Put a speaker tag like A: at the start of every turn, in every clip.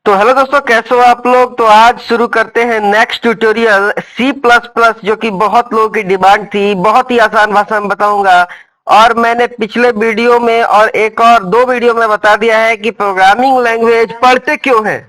A: तो हेलो दोस्तों, कैसे हो आप लोग। तो आज शुरू करते हैं next tutorial C plus plus, जो कि बहुत लोगों की डिमांड थी। बहुत ही आसान भाषा में बताऊंगा। और मैंने पिछले वीडियो में और एक और दो वीडियो में बता दिया है कि प्रोग्रामिंग लैंग्वेज पढ़ते क्यों हैं।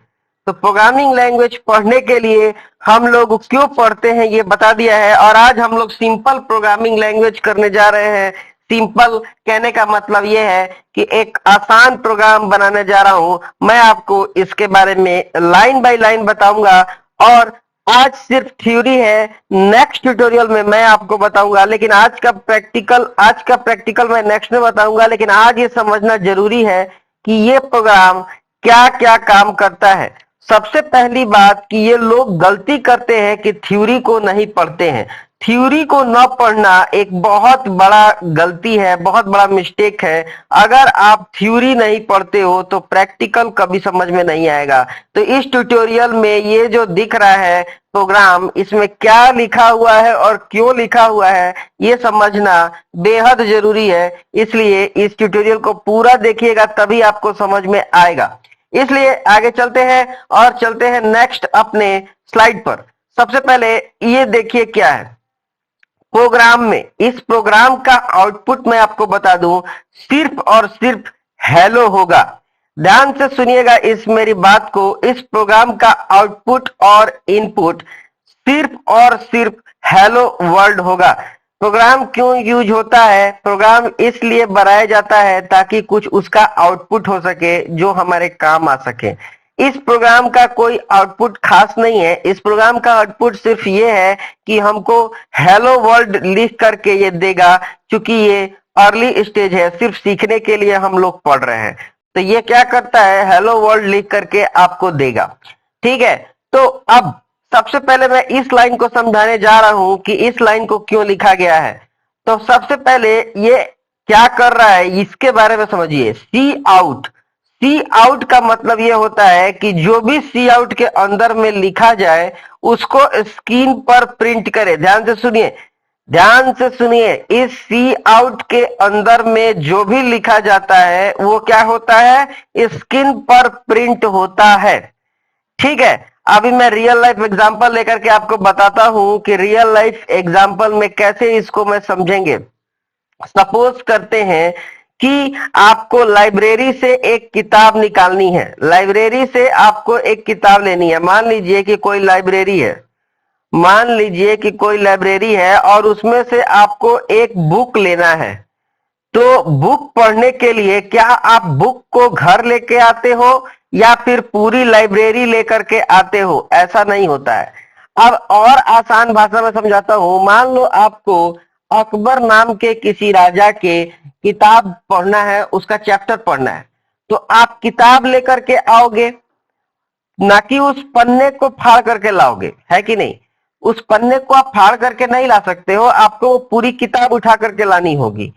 A: तो प्रोग्रामिंग लैंग्वेज पढ़ने के लिए हम लोग क्यों पढ़ते हैं ये बता दिया है। और आज हम लोग सिंपल प्रोग्रामिंग लैंग्वेज करने जा रहे हैं। सिंपल कहने का मतलब ये है कि एक आसान प्रोग्राम बनाने जा रहा हूं। मैं आपको इसके बारे में लाइन बाय लाइन बताऊंगा। और आज सिर्फ थ्योरी है, नेक्स्ट ट्यूटोरियल में मैं आपको बताऊंगा। लेकिन आज का प्रैक्टिकल मैं नेक्स्ट में बताऊंगा। लेकिन आज ये समझना जरूरी है कि ये प्रोग्राम क्या क्या काम करता है। सबसे पहली बात कि ये लोग गलती करते हैं कि थ्योरी को नहीं पढ़ते हैं। थ्योरी को न पढ़ना एक बहुत बड़ा गलती है, बहुत बड़ा मिस्टेक है। अगर आप थ्योरी नहीं पढ़ते हो तो प्रैक्टिकल कभी समझ में नहीं आएगा। तो इस ट्यूटोरियल में ये जो दिख रहा है प्रोग्राम, इसमें क्या लिखा हुआ है और क्यों लिखा हुआ है ये समझना बेहद जरूरी है। इसलिए इस ट्यूटोरियल को पूरा देखिएगा, तभी आपको समझ में आएगा। इसलिए आगे चलते हैं और चलते हैं नेक्स्ट अपने स्लाइड पर। सबसे पहले ये देखिए क्या है प्रोग्राम में। इस प्रोग्राम का आउटपुट मैं आपको बता दूं, सिर्फ और सिर्फ हेलो होगा। ध्यान से सुनिएगा इस मेरी बात को। इस प्रोग्राम का आउटपुट और इनपुट सिर्फ और सिर्फ हेलो वर्ल्ड होगा। प्रोग्राम क्यों यूज होता है? प्रोग्राम इसलिए बनाया जाता है ताकि कुछ उसका आउटपुट हो सके जो हमारे काम आ सके। इस प्रोग्राम का कोई आउटपुट खास नहीं है। इस प्रोग्राम का आउटपुट सिर्फ ये है कि हमको हेलो वर्ल्ड लिख करके ये देगा। क्योंकि ये अर्ली स्टेज है, सिर्फ सीखने के लिए हम लोग पढ़ रहे हैं। तो ये क्या करता है, हेलो वर्ल्ड लिख करके आपको देगा। ठीक है, तो अब सबसे पहले मैं इस लाइन को समझाने जा रहा हूं कि इस लाइन को क्यों लिखा गया है। तो सबसे पहले ये क्या कर रहा है इसके बारे में समझिए। सी आउट, सी आउट का मतलब यह होता है कि जो भी सी आउट के अंदर में लिखा जाए उसको स्क्रीन पर प्रिंट करे। ध्यान से सुनिए, ध्यान से सुनिए। इस सी आउट के अंदर में जो भी लिखा जाता है वो क्या होता है, स्क्रीन पर प्रिंट होता है। ठीक है, अभी मैं रियल लाइफ एग्जांपल लेकर के आपको बताता हूं कि रियल लाइफ एग्जांपल में कैसे इसको मैं समझेंगे। सपोज करते हैं कि आपको लाइब्रेरी से एक किताब निकालनी है। लाइब्रेरी से आपको एक किताब लेनी है। मान लीजिए कि कोई लाइब्रेरी है, मान लीजिए कि कोई लाइब्रेरी है और उसमें से आपको एक बुक लेना है। तो बुक पढ़ने के लिए क्या आप बुक को घर लेके आते हो या फिर पूरी लाइब्रेरी लेकर के आते हो? ऐसा नहीं होता है। अब और आसान भाषा में समझाता हूं। मान लो आपको अकबर नाम के किसी राजा के किताब पढ़ना है, उसका चैप्टर पढ़ना है। तो आप किताब लेकर के आओगे, ना कि उस पन्ने को फाड़ करके लाओगे, है कि नहीं। उस पन्ने को आप फाड़ करके नहीं ला सकते हो, आपको वो पूरी किताब उठा करके लानी होगी।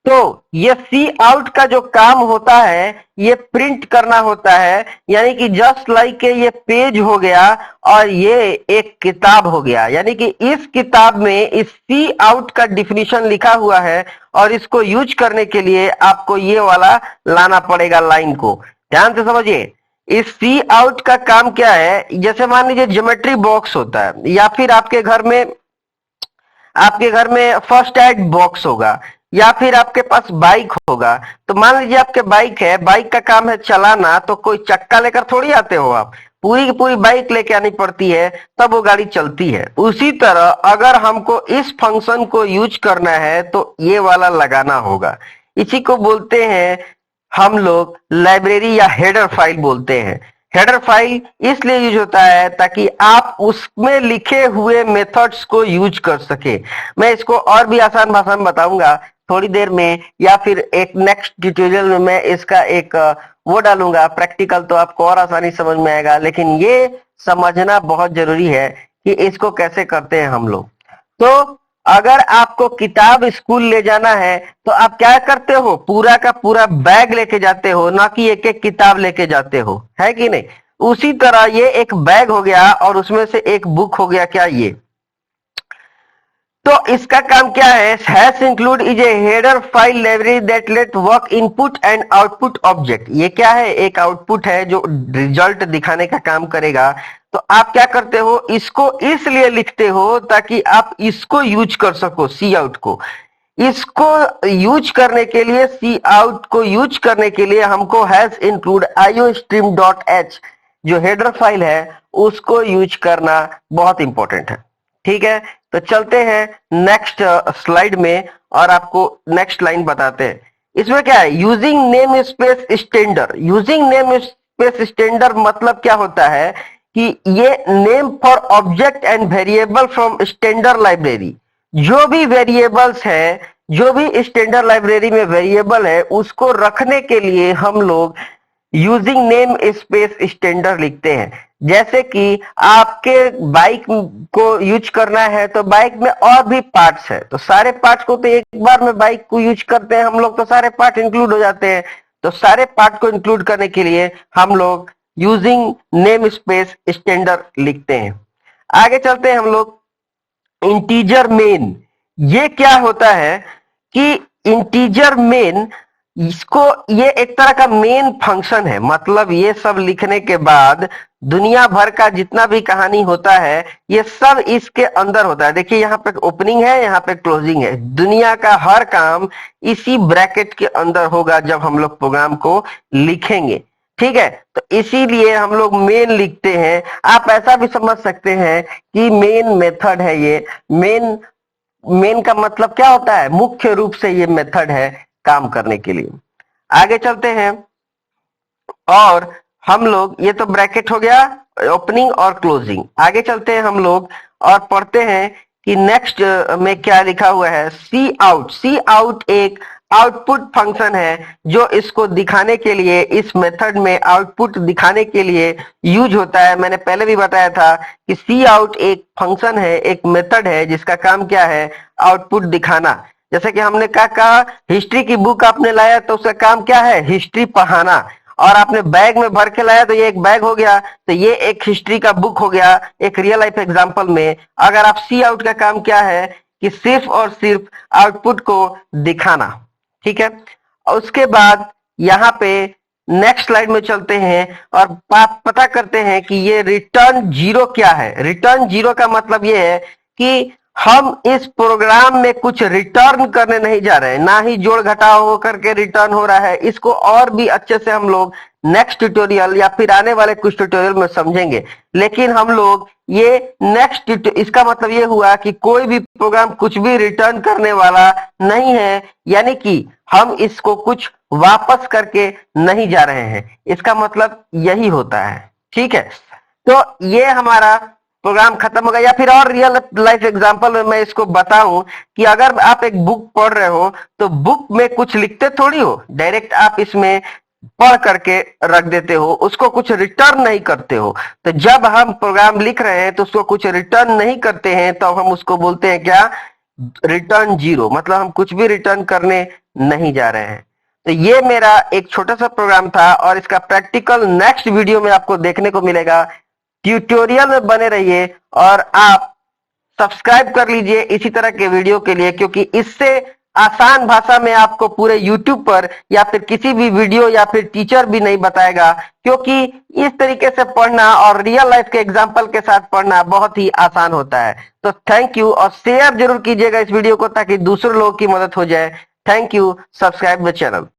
A: तो ये सी आउट का जो काम होता है ये प्रिंट करना होता है। यानी कि जस्ट लाइक ये पेज हो गया और ये एक किताब हो गया। यानी कि इस किताब में इस सी आउट का डिफिनीशन लिखा हुआ है और इसको यूज करने के लिए आपको ये वाला लाना पड़ेगा लाइन को। ध्यान से समझिए, इस सी आउट का काम क्या है। जैसे मान लीजिए ज्योमेट्री बॉक्स होता है या फिर आपके घर में फर्स्ट एड बॉक्स होगा या फिर आपके पास बाइक होगा। तो मान लीजिए आपके बाइक है, बाइक का काम है चलाना। तो कोई चक्का लेकर थोड़ी आते हो आप, पूरी की पूरी बाइक लेके आनी पड़ती है, तब वो गाड़ी चलती है। उसी तरह अगर हमको इस फंक्शन को यूज करना है तो ये वाला लगाना होगा। इसी को बोलते हैं हम लोग लाइब्रेरी या हेडर फाइल बोलते हैं। हेडर फाइल इसलिए यूज होता है ताकि आप उसमें लिखे हुए मेथड्स को यूज कर सके। मैं इसको और भी आसान भाषा में बताऊंगा थोड़ी देर में, या फिर एक नेक्स्ट ट्यूटोरियल में मैं इसका एक वो डालूंगा प्रैक्टिकल, तो आपको और आसानी समझ में आएगा। लेकिन ये समझना बहुत जरूरी है कि इसको कैसे करते हैं हम लोग। तो अगर आपको किताब स्कूल ले जाना है तो आप क्या करते हो, पूरा का पूरा बैग लेके जाते हो, ना कि एक एक किताब लेके जाते हो, है कि नहीं। उसी तरह ये एक बैग हो गया और उसमें से एक बुक हो गया क्या ये। तो इसका काम क्या है? Hash include is a header file library that let work input and output object. ये क्या है? एक आउटपुट है जो रिजल्ट दिखाने का काम करेगा। तो आप क्या करते हो? इसको इसलिए लिखते हो ताकि आप इसको यूज कर सको, सी आउट को। इसको यूज करने के लिए, सी आउट को यूज करने के लिए हमको हैश इंक्लूड iostream.h जो हेडर फाइल है उसको यूज करना बहुत इंपॉर्टेंट है। ठीक है, तो चलते हैं नेक्स्ट स्लाइड में और आपको नेक्स्ट लाइन बताते हैं। इसमें क्या है? Using name space standard. Using name space standard मतलब क्या होता है कि ये name for object and variable from standard library. जो भी वेरिएबल्स है, जो भी स्टैंडर्ड लाइब्रेरी में वेरिएबल है, उसको रखने के लिए हम लोग यूजिंग नेम स्पेस स्टैंडर्ड लिखते हैं। जैसे कि आपके बाइक को यूज करना है तो बाइक में और भी पार्ट्स है, तो सारे पार्ट्स को तो एक बार में बाइक को यूज करते हैं हम लोग, तो सारे पार्ट इंक्लूड हो जाते हैं। तो सारे पार्ट को इंक्लूड करने के लिए हम लोग यूजिंग नेम स्पेस स्टैंडर्ड लिखते हैं। आगे चलते हैं हम लोग। इंटीजर मेन, ये क्या होता है कि इंटीजर मेन, इसको, ये एक तरह का मेन फंक्शन है। मतलब ये सब लिखने के बाद दुनिया भर का जितना भी कहानी होता है ये सब इसके अंदर होता है। देखिए यहाँ पे ओपनिंग है, यहाँ पे क्लोजिंग है। दुनिया का हर काम इसी ब्रैकेट के अंदर होगा जब हम लोग प्रोग्राम को लिखेंगे। ठीक है, तो इसीलिए हम लोग मेन लिखते हैं। आप ऐसा भी समझ सकते हैं कि मेन मेथड है ये। मेन का मतलब क्या होता है? मुख्य रूप से ये मेथड है काम करने के लिए। आगे चलते हैं और हम लोग, ये तो ब्रैकेट हो गया ओपनिंग और क्लोजिंग। आगे चलते हैं हम लोग और पढ़ते हैं कि नेक्स्ट में क्या लिखा हुआ है। सी आउट। सी आउट एक आउटपुट फंक्शन है जो इसको दिखाने के लिए, इस मेथड में आउटपुट दिखाने के लिए यूज होता है। मैंने पहले भी बताया था कि सी आउट एक फंक्शन है, एक मेथड है जिसका काम क्या है? आउटपुट दिखाना। जैसे कि हमने क्या कहा, हिस्ट्री की बुक आपने लाया तो उसका काम क्या है? हिस्ट्री पढ़ाना। और आपने बैग में भर के लाया तो ये एक बैग हो गया, तो ये एक हिस्ट्री का बुक हो गया एक रियल लाइफ एग्जांपल में। अगर आप सी आउट का काम क्या है कि सिर्फ और सिर्फ आउटपुट को दिखाना। ठीक है, उसके बाद यहाँ पे नेक्स्ट स्लाइड में चलते हैं और पता करते हैं कि ये रिटर्न जीरो क्या है। रिटर्न जीरो का मतलब ये है कि हम इस प्रोग्राम में कुछ रिटर्न करने नहीं जा रहे हैं, ना ही जोड़ घटाव होकर के रिटर्न हो रहा है। इसको और भी अच्छे से हम लोग नेक्स्ट ट्यूटोरियल या फिर आने वाले कुछ ट्यूटोरियल में समझेंगे। लेकिन हम लोग ये नेक्स्ट, इसका मतलब ये हुआ कि कोई भी प्रोग्राम कुछ भी रिटर्न करने वाला नहीं है, यानी कि हम इसको कुछ वापस करके नहीं जा रहे हैं। इसका मतलब यही होता है। ठीक है, तो ये हमारा प्रोग्राम खत्म हो गया। या फिर और रियल लाइफ एग्जांपल में मैं इसको बताऊं कि अगर आप एक बुक पढ़ रहे हो तो बुक में कुछ लिखते थोड़ी हो, डायरेक्ट आप इसमें पढ़ करके रख देते हो, उसको कुछ रिटर्न नहीं करते हो। तो जब हम प्रोग्राम लिख रहे हैं तो उसको कुछ रिटर्न नहीं करते हैं, तो हम उसको बोलते हैं क्या? Return zero. मतलब हम कुछ भी रिटर्न करने नहीं जा रहे हैं। तो ये मेरा एक छोटा सा प्रोग्राम था और इसका प्रैक्टिकल नेक्स्ट वीडियो में आपको देखने को मिलेगा। ट्यूटोरियल में बने रहिए और आप सब्सक्राइब कर लीजिए इसी तरह के वीडियो के लिए, क्योंकि इससे आसान भाषा में आपको पूरे YouTube पर या फिर किसी भी वीडियो या फिर टीचर भी नहीं बताएगा, क्योंकि इस तरीके से पढ़ना और रियल लाइफ के एग्जाम्पल के साथ पढ़ना बहुत ही आसान होता है। तो थैंक यू, और शेयर जरूर कीजिएगा इस वीडियो को ताकि दूसरे लोगों की मदद हो जाए। Thank you, subscribe the channel.